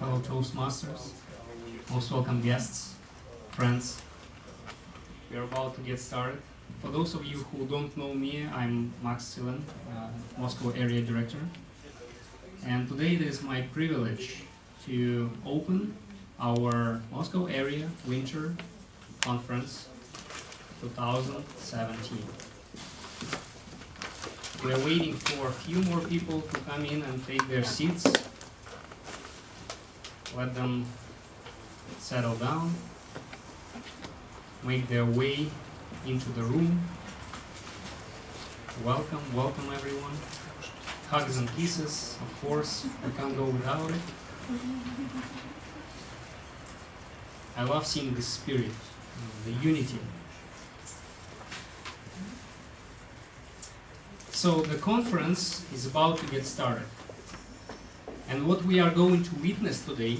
fellow Toastmasters, most welcome guests, friends. We are about to get started. For those of you who don't know me, I'm Silin, Moscow area director. And today it is my privilege to open our Moscow area winter conference 2017. We are waiting for a few more people to come in and take their seats. Let them settle down, make their way into the room. Welcome, welcome everyone. Hugs and kisses, of course, we can't go without it. I love seeing the spirit, the unity. So the conference is about to get started. And what we are going to witness today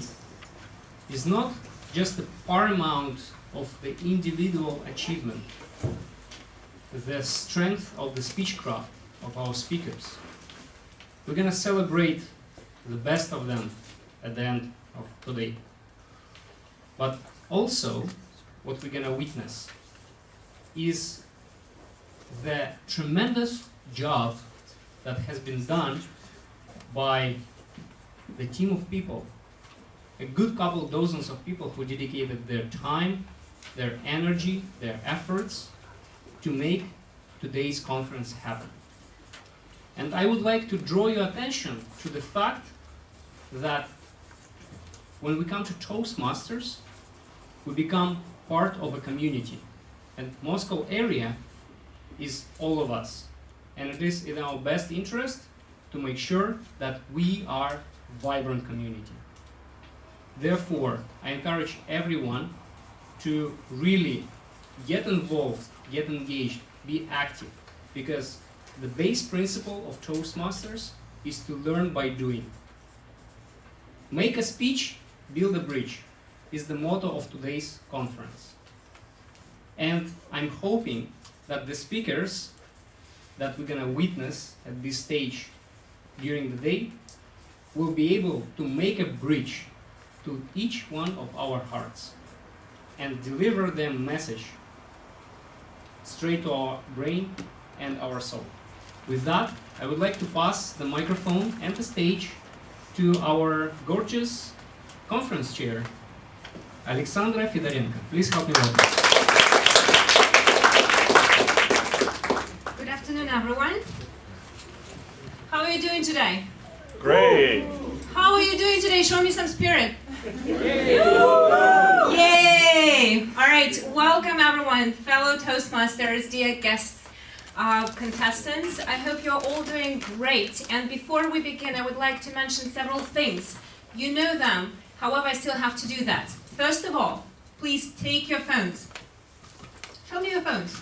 is not just the paramount of the individual achievement, the strength of the speechcraft of our speakers. We're going to celebrate the best of them at the end of today. But also, what we're going to witness is the tremendous job that has been done by the team of people, a good couple dozens of people who dedicated their time, their energy, their efforts to make today's conference happen. And I would like to draw your attention to the fact that when we come to Toastmasters, we become part of a community. And Moscow area is all of us. And it is in our best interest to make sure that we are a vibrant community. Therefore, I encourage everyone to really get involved, get engaged, be active, because the base principle of Toastmasters is to learn by doing. Make a speech, build a bridge is the motto of today's conference. And I'm hoping that the speakers that we're going to witness at this stage during the day will be able to make a bridge to each one of our hearts and deliver them message straight to our brain and our soul. With that, I would like to pass the microphone and the stage to our gorgeous conference chair, Alexandra Fedorenko. Please help me welcome. Good afternoon, everyone. How are you doing today? Great! How are you doing today? Show me some spirit. Yay! All right, welcome everyone, fellow Toastmasters, dear guests, contestants. I hope you're all doing great. And before we begin, I would like to mention several things. You know them, however, I still have to do that. First of all, please take your phones. Show me your phones.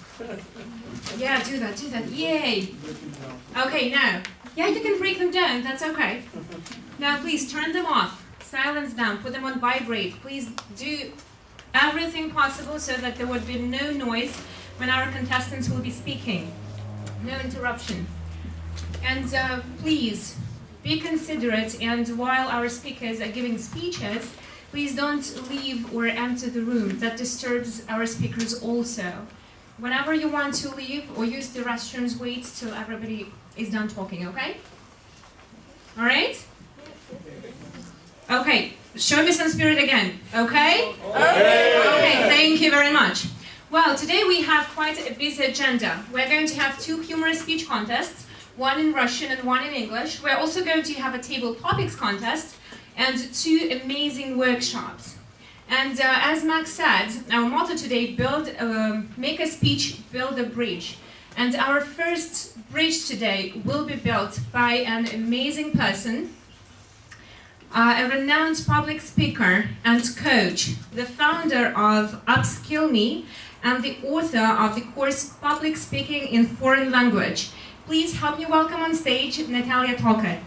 Yeah, do that, yay! Okay, now, yeah, you can break them down, that's okay. Now, please turn them off, silence them, put them on vibrate. Please do everything possible so that there would be no noise when our contestants will be speaking. No interruption. And please, be considerate, and while our speakers are giving speeches, please don't leave or enter the room. That disturbs our speakers also. Whenever you want to leave or use the restrooms, wait till everybody is done talking, okay? All right? Okay, show me some spirit again, okay? Okay, thank you very much. Well, today we have quite a busy agenda. We're going to have 2 humorous speech contests, one in Russian and one in English. We're also going to have a table topics contest and 2 amazing workshops. And as Max said, our motto today, make a speech, build a bridge. And our first bridge today will be built by an amazing person, a renowned public speaker and coach, the founder of Upskill Me, and the author of the course Public Speaking in Foreign Language. Please help me welcome on stage Natalia Tokar.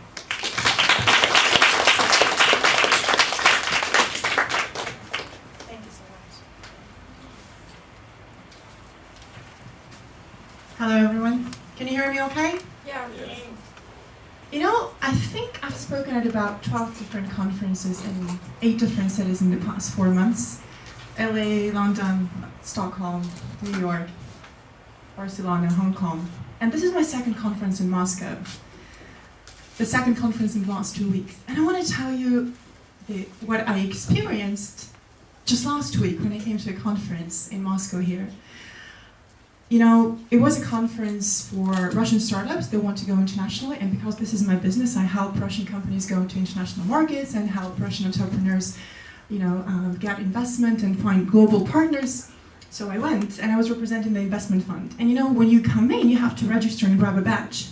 Hello everyone. Can you hear me okay? Yeah. You know, I think I've spoken at at about 12 different conferences in 8 different cities in the past 4 months. LA, London, Stockholm, New York, Barcelona, Hong Kong. And this is my second conference in Moscow. The second conference in the last 2 weeks. And I want to tell you what I experienced just last week when I came to a conference in Moscow here. You know, it was a conference for Russian startups that want to go internationally, and because this is my business, I help Russian companies go to international markets and help Russian entrepreneurs, get investment and find global partners. So I went, and I was representing the investment fund. And when you come in, you have to register and grab a badge.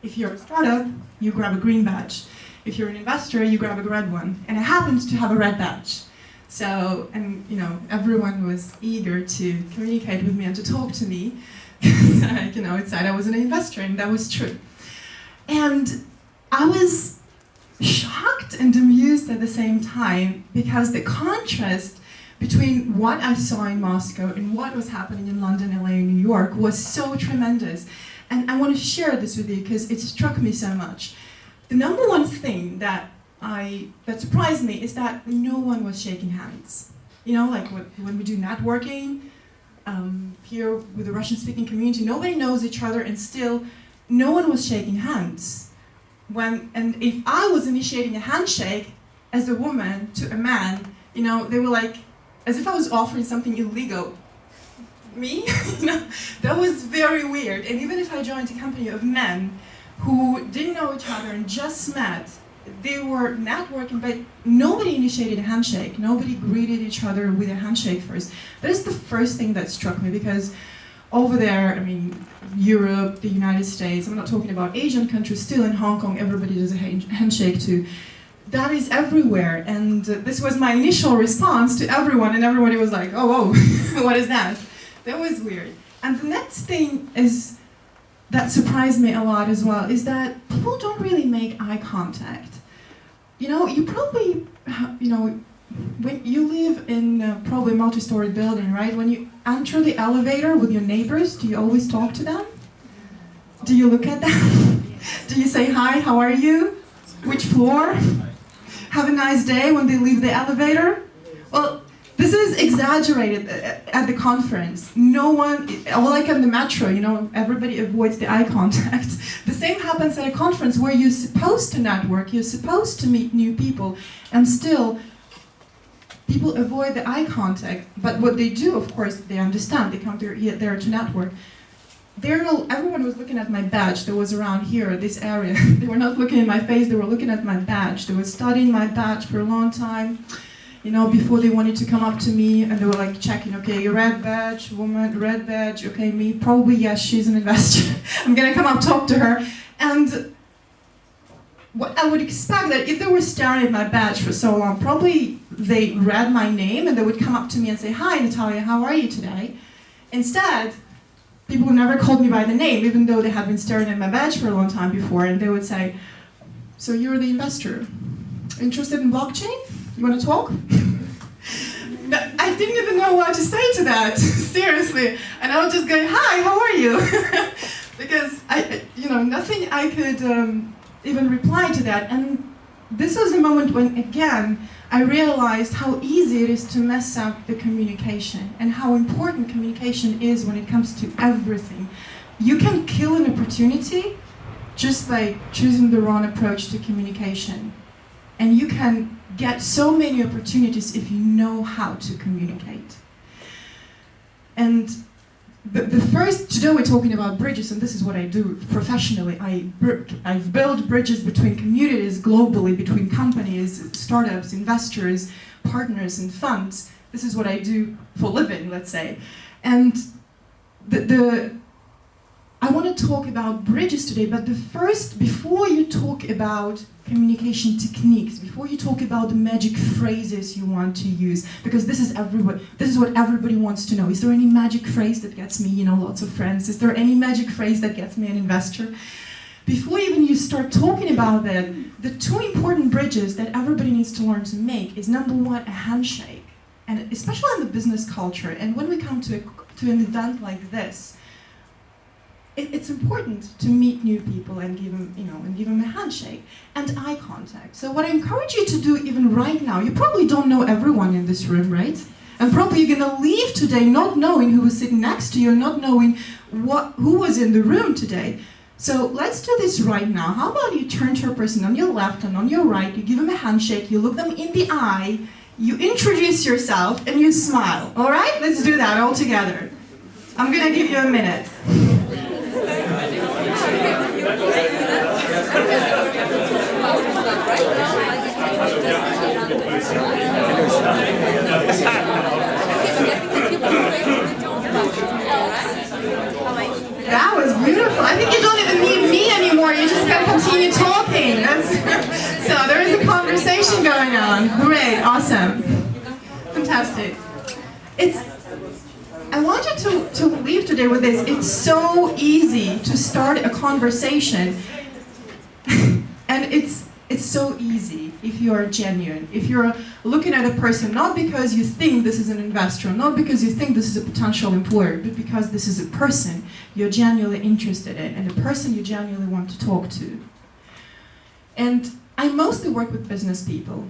If you're a startup, you grab a green badge. If you're an investor, you grab a red one. And I happened to have a red badge. So, everyone was eager to communicate with me and to talk to me. It said I was an investor, and that was true. And I was shocked and amused at the same time, because the contrast between what I saw in Moscow and what was happening in London, LA, and New York was so tremendous. And I want to share this with you because it struck me so much. The number one thing that surprised me is that no one was shaking hands. When we do networking here with the Russian-speaking community, nobody knows each other, and still no one was shaking hands. And if I was initiating a handshake as a woman to a man, they were like, as if I was offering something illegal. Me? That was very weird. And even if I joined a company of men who didn't know each other and just met, they were networking, but nobody initiated a handshake. Nobody greeted each other with a handshake first. That is the first thing that struck me, because over there, Europe, the United States, I'm not talking about Asian countries, still in Hong Kong, everybody does a handshake too. That is everywhere, and this was my initial response to everyone, and everybody was like, oh, what is that? That was weird. And the next thing that surprised me a lot as well is that people don't really make eye contact. You probably, when you live in probably a multi-story building, right? When you enter the elevator with your neighbors, do you always talk to them? Do you look at them? Do you say, hi, how are you? Which floor? Have a nice day when they leave the elevator? Well, this is exaggerated at the conference. No one, like in the metro, everybody avoids the eye contact. The same happens at a conference where you're supposed to network, you're supposed to meet new people, and still, people avoid the eye contact. But what they do, of course, they understand, they come there to network. Everyone was looking at my badge that was around here, this area. They were not looking at my face, they were looking at my badge. They were studying my badge for a long time. Before they wanted to come up to me, and they were like checking, okay, your red badge, woman, red badge, okay, me, probably yes, she's an investor. I'm gonna come up, talk to her. And what I would expect that if they were staring at my badge for so long, probably they read my name and they would come up to me and say, hi, Natalia, how are you today? Instead, people never called me by the name, even though they had been staring at my badge for a long time before, and they would say, so you're the investor, interested in blockchain? You want to talk? I didn't even know what to say to that, seriously. And I was just going, hi, how are you? Because nothing I could even reply to that. And this was a moment when, again, I realized how easy it is to mess up the communication and how important communication is when it comes to everything. You can kill an opportunity just by choosing the wrong approach to communication. And you can get so many opportunities if you know how to communicate. And today we're talking about bridges, and this is what I do professionally. I've built bridges between communities globally, between companies, startups, investors, partners, and funds. This is what I do for a living, let's say. And I want to talk about bridges today, but before you talk about communication techniques, before you talk about the magic phrases you want to use, because this is what everybody wants to know. Is there any magic phrase that gets me, lots of friends? Is there any magic phrase that gets me an investor? Before even you start talking about that, the two important bridges that everybody needs to learn to make is, number one, a handshake, and especially in the business culture. And when we come to an event like this, it's important to meet new people and give them a handshake and eye contact. So what I encourage you to do even right now, you probably don't know everyone in this room, right? And probably you're gonna leave today not knowing who was sitting next to you, not knowing who was in the room today. So let's do this right now. How about you turn to a person on your left and on your right, you give them a handshake, you look them in the eye, you introduce yourself, and you smile. All right? Let's do that all together. I'm gonna give you a minute. That was beautiful. I think you don't even need me anymore. You just gotta continue talking. So there is a conversation going on. Great, awesome, fantastic. I want you to leave today with this. It's so easy to start a conversation, and it's so easy if you are genuine. If you're looking at a person not because you think this is an investor, not because you think this is a potential employer, but because this is a person you're genuinely interested in and a person you genuinely want to talk to. And I mostly work with business people.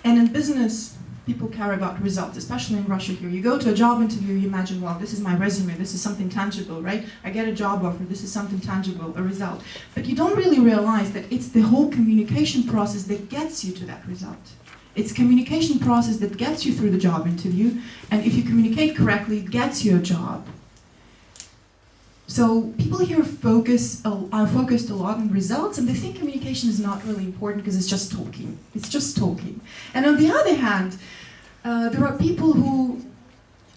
And in business, people care about results, especially in Russia here. You go to a job interview, you imagine, well, this is my resume, this is something tangible, right? I get a job offer, this is something tangible, a result. But you don't really realize that it's the whole communication process that gets you to that result. It's communication process that gets you through the job interview, and if you communicate correctly, it gets you a job. So people here are focused a lot on results, and they think communication is not really important because it's just talking. It's just talking. And on the other hand, there are people who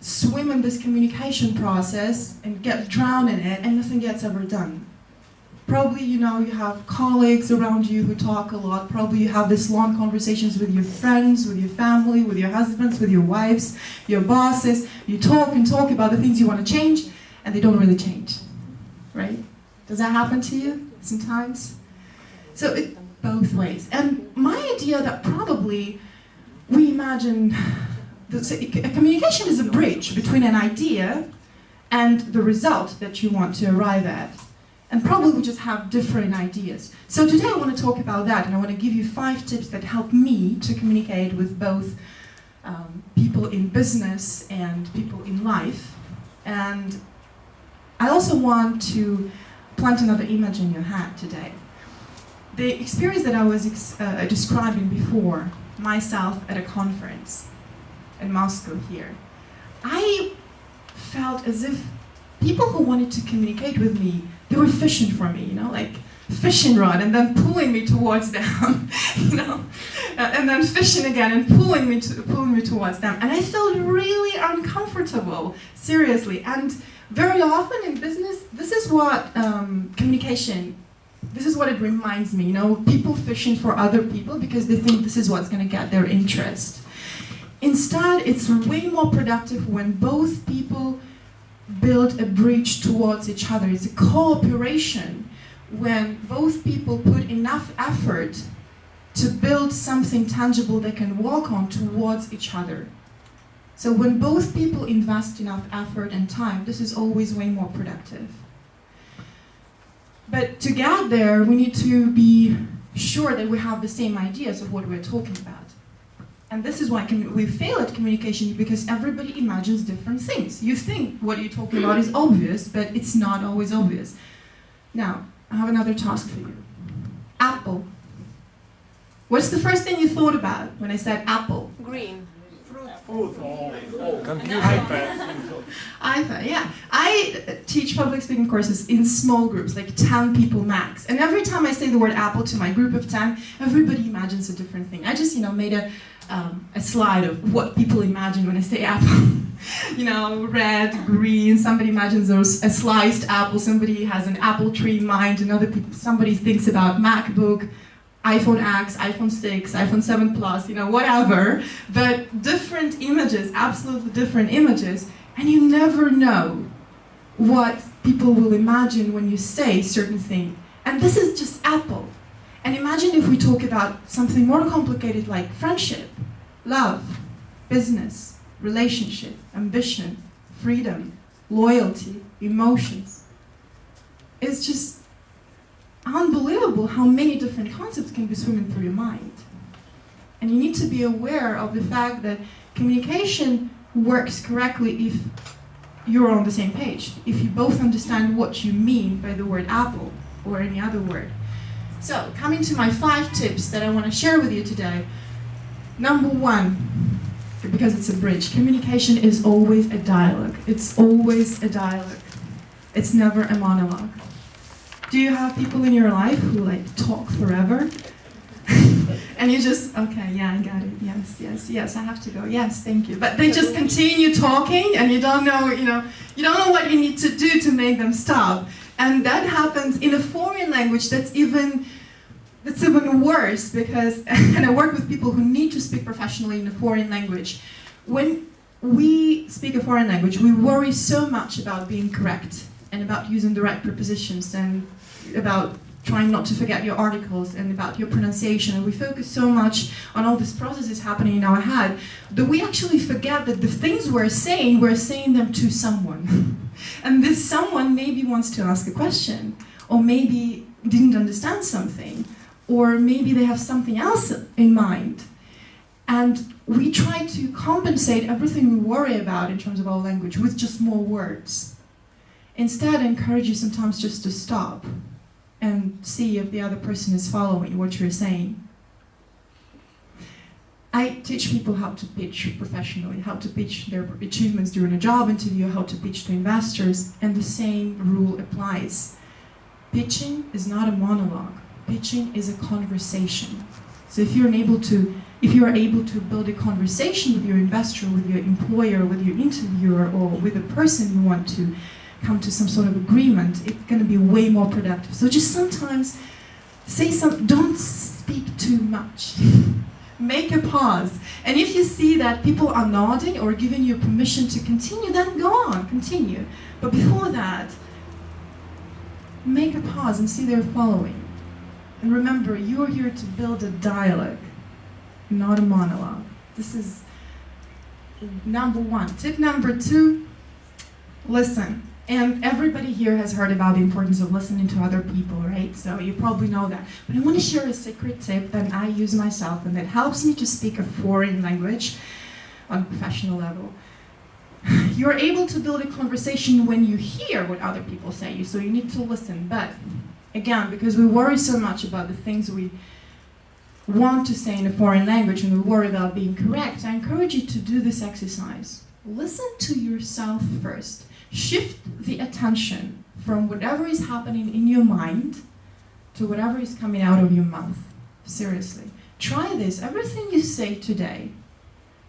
swim in this communication process and get drowned in it, and nothing gets ever done. Probably, you have colleagues around you who talk a lot. Probably you have these long conversations with your friends, with your family, with your husbands, with your wives, your bosses. You talk and talk about the things you want to change, and they don't really change, right? Does that happen to you sometimes? So it both ways. And my idea that probably we imagine a communication is a bridge between an idea and the result that you want to arrive at. And probably we just have different ideas. So today I want to talk about that, and I want to give you 5 tips that help me to communicate with both people in business and people in life. And I also want to plant another image in your head today. The experience that I was describing before, myself at a conference in Moscow here, I felt as if people who wanted to communicate with me, they were fishing for me, like fishing rod, and then pulling me towards them, and then fishing again and pulling me towards them. And I felt really uncomfortable, seriously. And very often in business, this is what communication, this is what it reminds me, people fishing for other people because they think this is what's going to get their interest. Instead, it's way more productive when both people build a bridge towards each other. It's a cooperation when both people put enough effort to build something tangible they can walk on towards each other. So when both people invest enough effort and time, this is always way more productive. But to get there, we need to be sure that we have the same ideas of what we're talking about. And this is why we fail at communication, because everybody imagines different things. You think what you're talking about is obvious, but it's not always obvious. Now, I have another task for you. Apple. What's the first thing you thought about when I said apple? Green. Food. Computer. iPad, yeah. I teach public speaking courses in small groups, like 10 people max. And every time I say the word apple to my group of 10, everybody imagines a different thing. I just, made a slide of what people imagine when I say apple. Red, green, somebody imagines a sliced apple, somebody has an apple tree in mind, somebody thinks about MacBook, iPhone X, iPhone 6, iPhone 7 Plus, whatever. But different images, absolutely different images, and you never know what people will imagine when you say certain thing. And this is just Apple. And imagine if we talk about something more complicated like friendship, love, business, relationship, ambition, freedom, loyalty, emotions. it's just unbelievable how many different concepts can be swimming through your mind. And you need to be aware of the fact that communication works correctly if you're on the same page, if you both understand what you mean by the word apple or any other word. So, coming to my 5 tips that I want to share with you today. Number 1, because it's a bridge, communication is always a dialogue. It's always a dialogue. It's never a monologue. Do you have people in your life who like talk forever? And you just, okay, yeah, I got it, yes, I have to go, yes, thank you. But they just continue talking and you don't know, you don't know what you need to do to make them stop. And that happens in a foreign language that's even worse because, and I work with people who need to speak professionally in a foreign language. When we speak a foreign language, we worry so much about being correct and about using the right prepositions and about trying not to forget your articles and about your pronunciation, and we focus so much on all these processes happening in our head that we actually forget that the things we're saying them to someone. And this someone maybe wants to ask a question, or maybe didn't understand something, or maybe they have something else in mind. And we try to compensate everything we worry about in terms of our language with just more words. Instead, I encourage you sometimes just to stop and see if the other person is following what you're saying. I teach people how to pitch professionally, how to pitch their achievements during a job interview, how to pitch to investors, and the same rule applies. Pitching is not a monologue. Pitching is a conversation. So if you are able to build a conversation with your investor, with your employer, with your interviewer, or with the person you want to come to some sort of agreement, it's going to be way more productive. So just sometimes don't speak too much. Make a pause. And if you see that people are nodding or giving you permission to continue, then go on, continue. But before that, make a pause and see they're following. And remember, you're here to build a dialogue, not a monologue. This is number 1. Tip number 2, listen. And everybody here has heard about the importance of listening to other people, right? So you probably know that. But I want to share a secret tip that I use myself and that helps me to speak a foreign language on a professional level. You're able to build a conversation when you hear what other people say, so you need to listen. But again, because we worry so much about the things we want to say in a foreign language and we worry about being correct, I encourage you to do this exercise. Listen to yourself first. Shift the attention from whatever is happening in your mind to whatever is coming out of your mouth. Seriously. Try this. Everything you say today,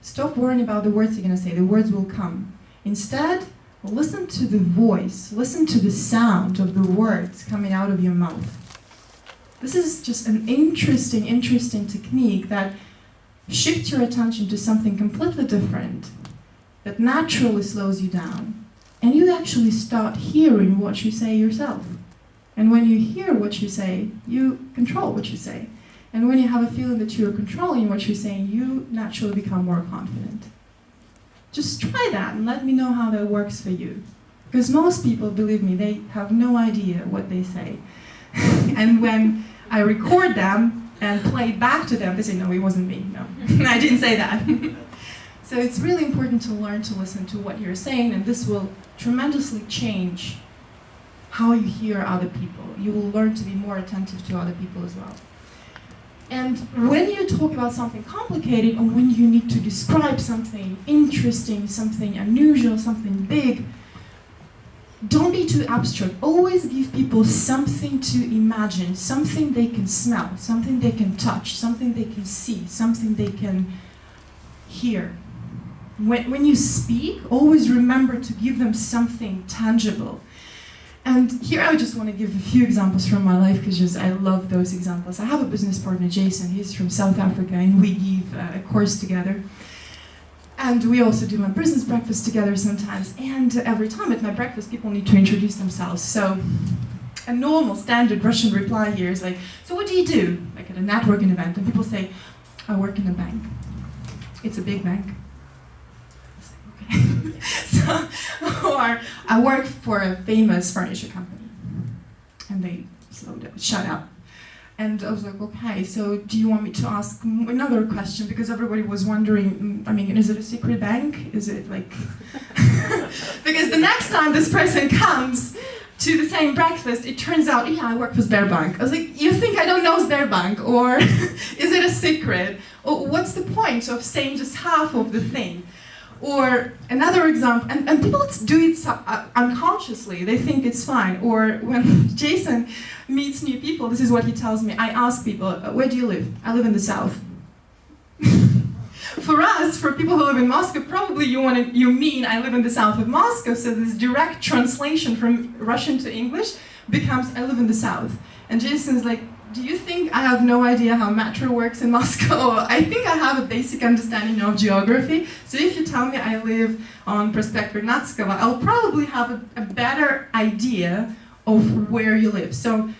stop worrying about the words you're going to say. The words will come. Instead, listen to the voice. Listen to the sound of the words coming out of your mouth. This is just an interesting technique that shifts your attention to something completely different, that naturally slows you down. And you actually start hearing what you say yourself. And when you hear what you say, you control what you say. And when you have a feeling that you are controlling what you're saying, you naturally become more confident. Just try that and let me know how that works for you. Because most people, believe me, they have no idea what they say. And when I record them and play it back to them, they say, no, it wasn't me, no. I didn't say that. So it's really important to learn to listen to what you're saying, and this will tremendously change how you hear other people. You will learn to be more attentive to other people as well. And when you talk about something complicated, or when you need to describe something interesting, something unusual, something big, don't be too abstract. Always give people something to imagine, something they can smell, something they can touch, something they can see, something they can hear. When you speak, always remember to give them something tangible. And here I just want to give a few examples from my life because I love those examples. I have a business partner, Jason. He's from South Africa, and we give a course together. And we also do my business breakfast together sometimes. And every time at my breakfast, people need to introduce themselves. So a normal, standard Russian reply here is like, so what do you do? Like at a networking event, and people say, I work in a bank. It's a big bank. So, or I work for a famous furniture company. And they slowed down, shut up. And I was like, okay, so do you want me to ask another question? Because everybody was wondering, I mean, is it a secret bank? Is it like... Because the next time this person comes to the same breakfast, it turns out, yeah, I work for Sberbank. I was like, you think I don't know Sberbank? Or is it a secret? Or what's the point of saying just half of the thing? Or another example, and people do it unconsciously, they think it's fine. Or when Jason meets new people, this is what he tells me. I ask people, where do you live? I live in the south. For us, for people who live in Moscow, probably you mean I live in the south of Moscow, so this direct translation from Russian to English becomes I live in the south. And Jason's like, do you think I have no idea how metro works in Moscow? I think I have a basic understanding of geography. So if you tell me I live on Prospekt Vernadskого, I'll probably have a better idea of where you live. So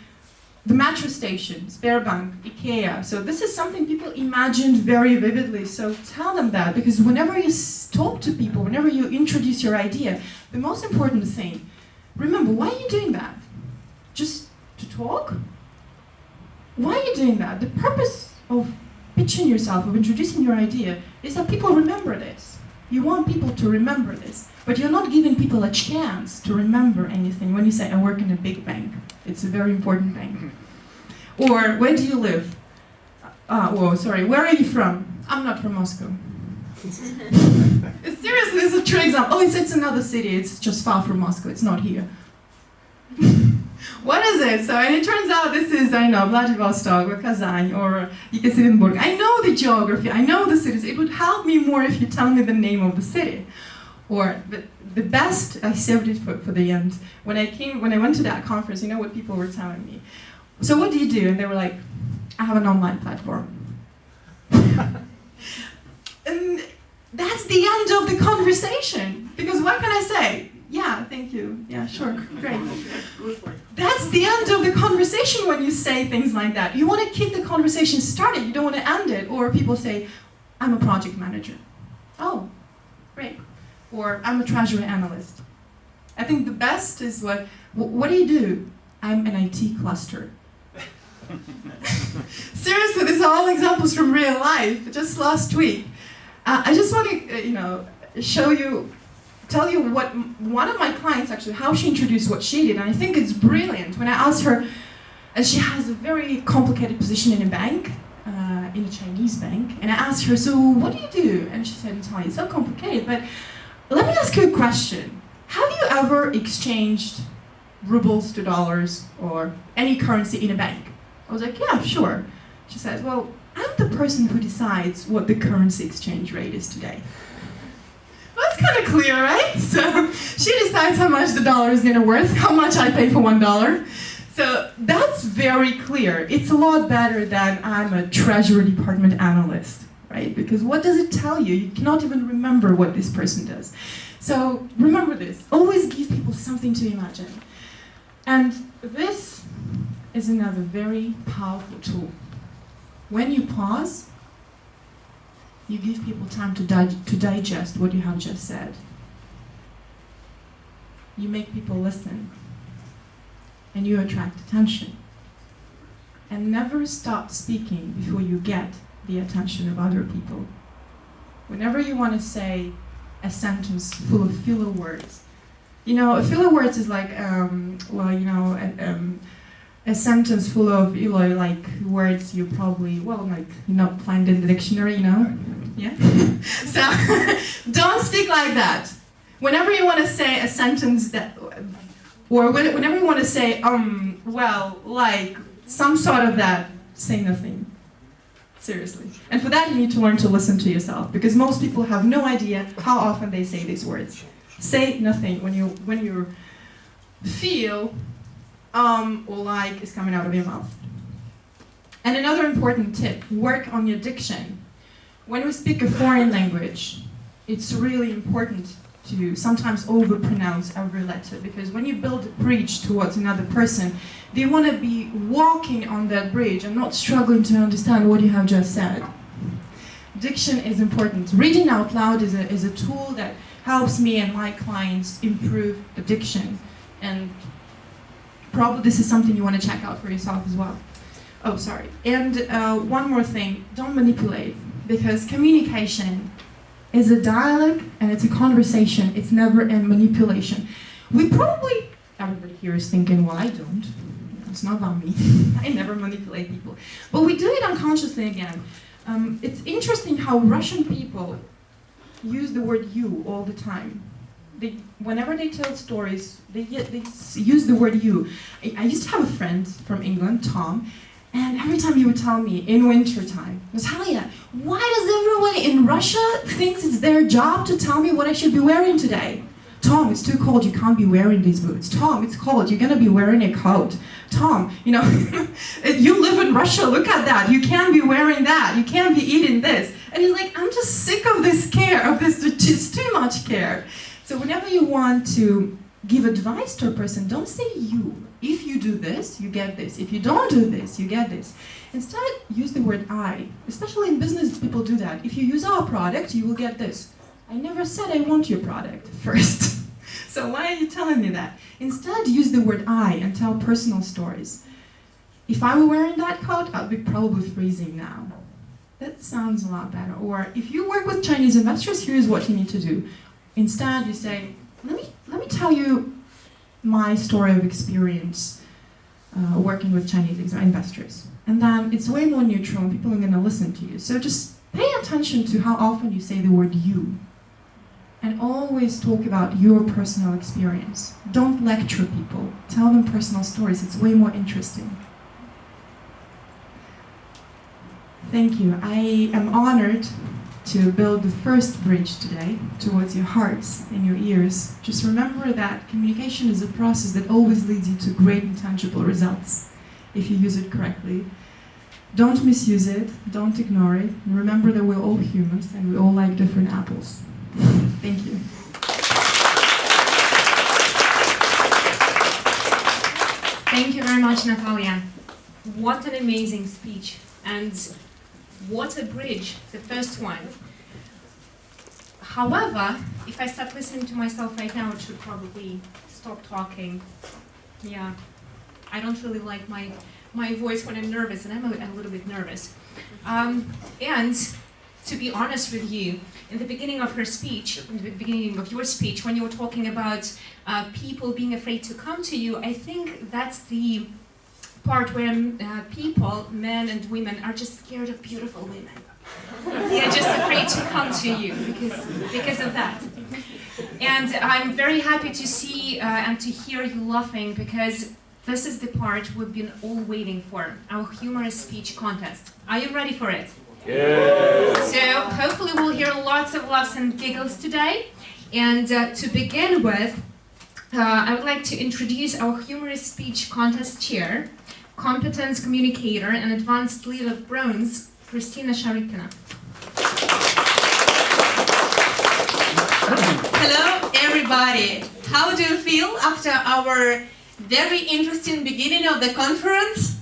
the metro station, Sberbank, IKEA. So this is something people imagined very vividly. So tell them that, because whenever you talk to people, whenever you introduce your idea, the most important thing, remember, why are you doing that? Just to talk? Why are you doing that? The purpose of pitching yourself, of introducing your idea, is that people remember this. You want people to remember this. But you're not giving people a chance to remember anything when you say, I work in a big bank. It's a very important bank. Or, where do you live? Where are you from? I'm not from Moscow. Seriously, it's a true example. Oh, it's another city. It's just far from Moscow. It's not here. What is it? So, and it turns out this is, I know, Vladivostok or Kazan or Yekaterinburg. I know the geography. I know the cities. It would help me more if you tell me the name of the city. Or the best, I saved it for the end. When I went to that conference, you know what people were telling me? So what do you do? And they were like, I have an online platform. And that's the end of the conversation. Because what can I say? Yeah, thank you. Yeah, sure, great. That's the end of the conversation when you say things like that. You want to keep the conversation started. You don't want to end it. Or people say, I'm a project manager. Oh, great. Or I'm a treasury analyst. I think the best is what do you do? I'm an IT cluster. Seriously, these are all examples from real life, just last week. I just want to, tell you what one of my clients actually, how she introduced what she did, and I think it's brilliant. When I asked her, and she has a very complicated position in a bank, in a Chinese bank, and I asked her, so what do you do? And she said, Natalia, it's so complicated, but let me ask you a question. Have you ever exchanged rubles to dollars or any currency in a bank? I was like, yeah, sure. She says, well, I'm the person who decides what the currency exchange rate is today. Well, that's kind of clear, right? So she decides how much the dollar is going to worth, how much I pay for $1. So that's very clear. It's a lot better than I'm a Treasury Department analyst. Right? Because what does it tell you? You cannot even remember what this person does. So remember this. Always give people something to imagine. And this is another very powerful tool. When you pause, you give people time to digest what you have just said. You make people listen. And you attract attention. And never stop speaking before you get the attention of other people. Whenever you want to say a sentence full of filler words, a filler words is like, a sentence full of, like words you probably, you're not find in the dictionary, yeah? So, don't speak like that. Whenever you want to say a sentence whenever you want to say, like, some sort of that, say nothing. Seriously. And for that, you need to learn to listen to yourself, because most people have no idea how often they say these words. Say nothing when you feel or like is coming out of your mouth. And another important tip, work on your diction. When we speak a foreign language, it's really important to sometimes overpronounce every letter, because when you build a bridge towards another person, they want to be walking on that bridge and not struggling to understand what you have just said. Diction is important. Reading out loud is a tool that helps me and my clients improve the diction. And probably this is something you want to check out for yourself as well. Oh, sorry. And one more thing, don't manipulate, because communication is a dialogue and it's a conversation. It's never a manipulation. Everybody here is thinking, well, I don't. It's not about me. I never manipulate people. But we do it unconsciously again. It's interesting how Russian people use the word you all the time. Whenever they tell stories, they use the word you. I used to have a friend from England, Tom, and every time he would tell me in wintertime, Natalia, why does everyone in Russia thinks it's their job to tell me what I should be wearing today? Tom, it's too cold, you can't be wearing these boots. Tom, it's cold, you're gonna be wearing a coat. Tom, you live in Russia, look at that, you can't be wearing that, you can't be eating this. And he's like, I'm just sick of this care, it's too much care. So whenever you want to give advice to a person, don't say you. If you do this, you get this. If you don't do this, you get this. Instead, use the word I. Especially in business, people do that. If you use our product, you will get this. I never said I want your product first. So why are you telling me that? Instead, use the word I and tell personal stories. If I were wearing that coat, I'd be probably freezing now. That sounds a lot better. Or if you work with Chinese investors, here's what you need to do. Instead, you say, let me tell you my story of experience working with Chinese investors. And then it's way more neutral and people are going to listen to you. So just pay attention to how often you say the word you. And always talk about your personal experience. Don't lecture people. Tell them personal stories. It's way more interesting. Thank you. I am honored to build the first bridge today towards your hearts and your ears. Just remember that communication is a process that always leads you to great and tangible results if you use it correctly. Don't misuse it, don't ignore it. Remember that we're all humans and we all like different apples. Thank you. Thank you very much, Natalia. What an amazing speech. And what a bridge, the first one. However, if I start listening to myself right now, it should probably stop talking. Yeah, I don't really like my voice when I'm nervous, and I'm a little bit nervous. And to be honest with you, in the beginning of her speech, in the beginning of your speech, when you were talking about people being afraid to come to you, I think that's the part where people, men and women, are just scared of beautiful women. They are just afraid to come to you because of that. And I'm very happy to see and to hear you laughing, because this is the part we've been all waiting for, our humorous speech contest. Are you ready for it? Yes. So hopefully we'll hear lots of laughs and giggles today. And to begin with, I would like to introduce our humorous speech contest chair, competence communicator and advanced leader of bronze, Kristina Sharykina. Hello everybody! How do you feel after our very interesting beginning of the conference?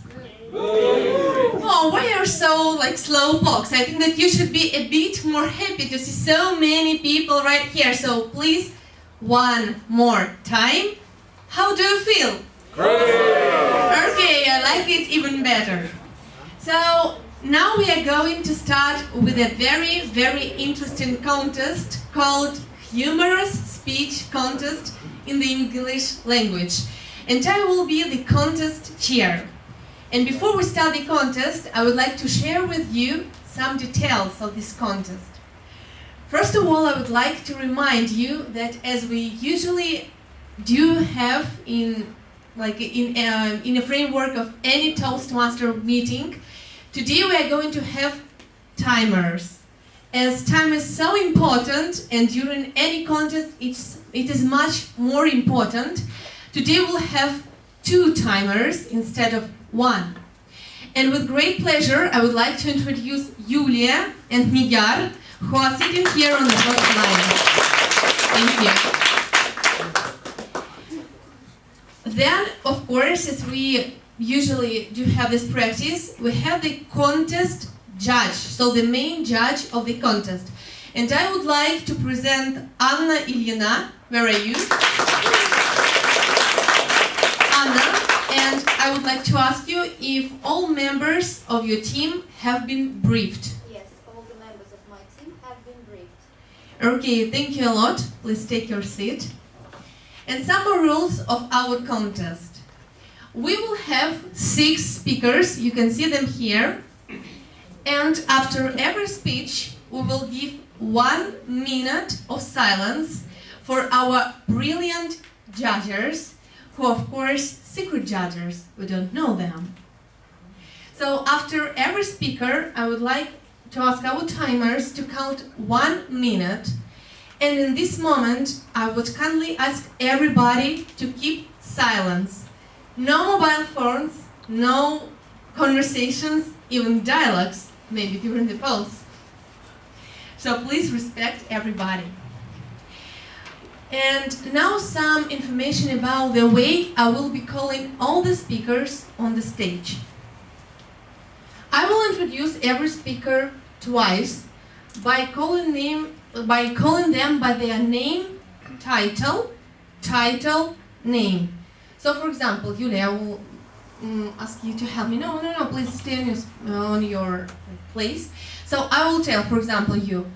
Oh, why are you so slowpokes? I think that you should be a bit more happy to see so many people right here. So please, one more time. How do you feel? Great! Okay, I like it even better. So now we are going to start with a very, very interesting contest called Humorous Speech Contest in the English language. And I will be the contest chair. And before we start the contest, I would like to share with you some details of this contest. First of all, I would like to remind you that as we usually do have in a framework of any Toastmaster meeting, today we are going to have timers. As time is so important, and during any contest it is much more important, today we'll have 2 timers instead of 1. And with great pleasure, I would like to introduce Yulia and Nigar, who are sitting here on the front line. Thank you. Then, of course, as we usually do have this practice, we have the contest judge, so the main judge of the contest. And I would like to present Anna Ilyina. Where are you? Anna. I would like to ask you if all members of your team have been briefed. Yes, all the members of my team have been briefed. Okay, thank you a lot. Please take your seat. And some more rules of our contest. We will have 6 speakers, you can see them here. And after every speech, we will give 1 minute of silence for our brilliant judges, who of course secret judges, we don't know them. So after every speaker, I would like to ask our timers to count 1 minute. And in this moment, I would kindly ask everybody to keep silence. No mobile phones, no conversations, even dialogues, maybe during the pause. So please respect everybody. And now some information about the way I will be calling all the speakers on the stage. I will introduce every speaker twice by calling them by their name, title, name. So for example, Yulia, I will ask you to help me. No, please stay on your place. So I will tell, for example, you,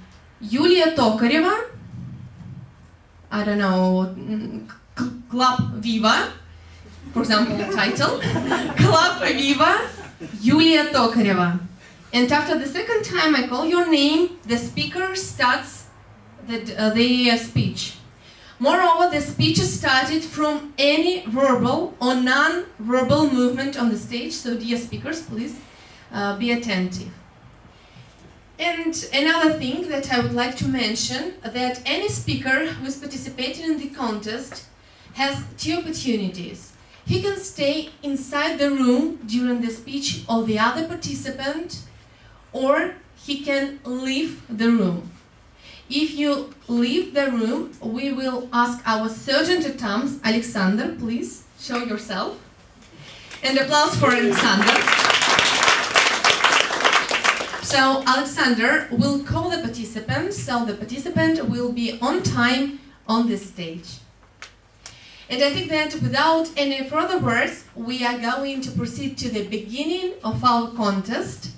Yulia Tokareva, I don't know, Club Viva, for example, title, Club Viva, Yulia Tokareva. And after the second time I call your name, the speaker starts the speech. Moreover, the speech is started from any verbal or non-verbal movement on the stage, so dear speakers, please be attentive. And another thing that I would like to mention, that any speaker who is participating in the contest has 2 opportunities. He can stay inside the room during the speech of the other participant, or he can leave the room. If you leave the room, we will ask our Sergeant at Arms, Alexandra, please show yourself. And applause for Alexandra. So Alexander will call the participant, so the participant will be on time on the stage. And I think that without any further words, we are going to proceed to the beginning of our contest.